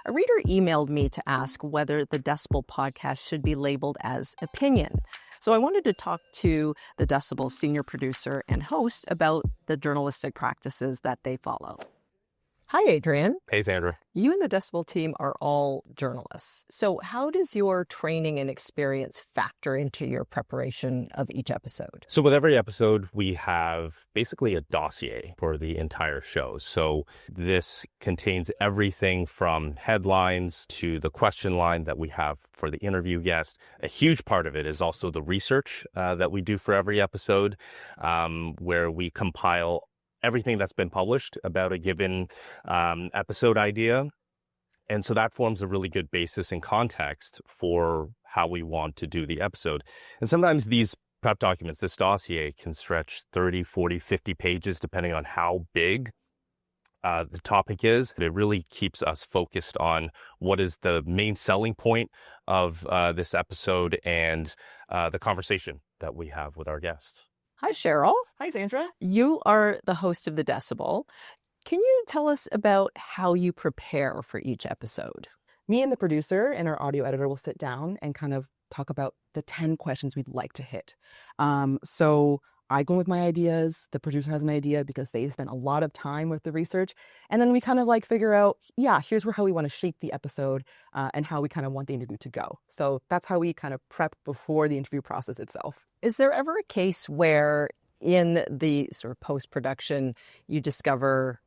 A reader emailed me to ask whether the Decibel podcast should be labeled as opinion. So I wanted to talk to the Decibel senior producer and host about the journalistic practices that they follow. Hi, Adrian. Hey, Sandra. You and the Decibel team are all journalists. So how does your training and experience factor into your preparation of each episode? So with every episode, we have basically a dossier for the entire show. So this contains everything from headlines to the question line that we have for the interview guest. A huge part of it is also the research that we do for every episode, where we compile everything that's been published about a given episode idea. And so that forms a really good basis and context for how we want to do the episode. And sometimes these prep documents, this dossier, can stretch 30, 40, 50 pages, depending on how big the topic is. It really keeps us focused on what is the main selling point of this episode and the conversation that we have with our guests. Hi, Sherrill. Hi, Sandra. You are the host of the Decibel. Can you tell us about how you prepare for each episode? Me and the producer and our audio editor will sit down and kind of talk about the 10 questions we'd like to hit. So I go with my ideas. The producer has an idea because they spent a lot of time with the research. And then we kind of like figure out, here's how we want to shape the episode and how we kind of want the interview to go. So that's how we kind of prep before the interview process itself. Is there ever a case where in the sort of post-production you discover,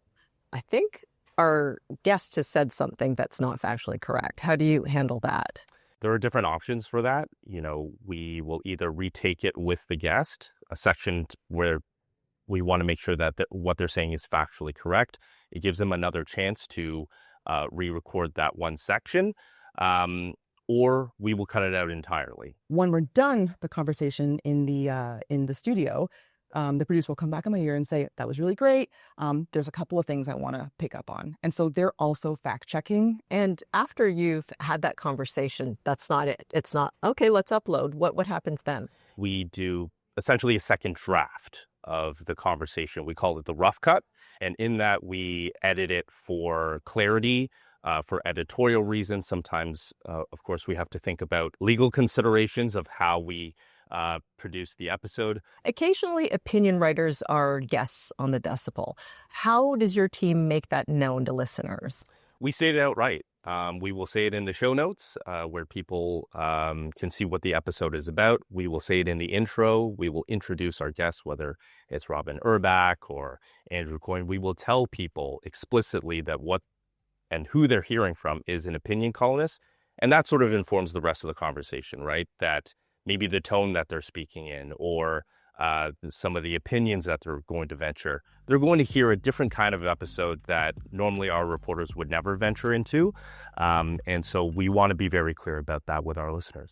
I think our guest has said something that's not factually correct? How do you handle that? There are different options for that. We will either retake it with the guest, a section where we want to make sure that what they're saying is factually correct. It gives them another chance to re-record that one section, or we will cut it out entirely. When we're done the conversation in the studio, the producer will come back in my ear and say, that was really great. There's a couple of things I want to pick up on. And so they're also fact checking. And after you've had that conversation, that's not it. It's not, okay, let's upload. What happens then? We do essentially a second draft of the conversation. We call it the rough cut. And in that, we edit it for clarity, for editorial reasons. Sometimes, of course, we have to think about legal considerations of how we produce the episode. Occasionally, opinion writers are guests on the Decibel. How does your team make that known to listeners? We say it outright. We will say it in the show notes where people can see what the episode is about. We will say it in the intro. We will introduce our guests, whether it's Robin Urbach or Andrew Coyne. We will tell people explicitly that what and who they're hearing from is an opinion columnist. And that sort of informs the rest of the conversation, right? That maybe the tone that they're speaking in or some of the opinions that they're going to venture, they're going to hear a different kind of episode that normally our reporters would never venture into. And so we want to be very clear about that with our listeners.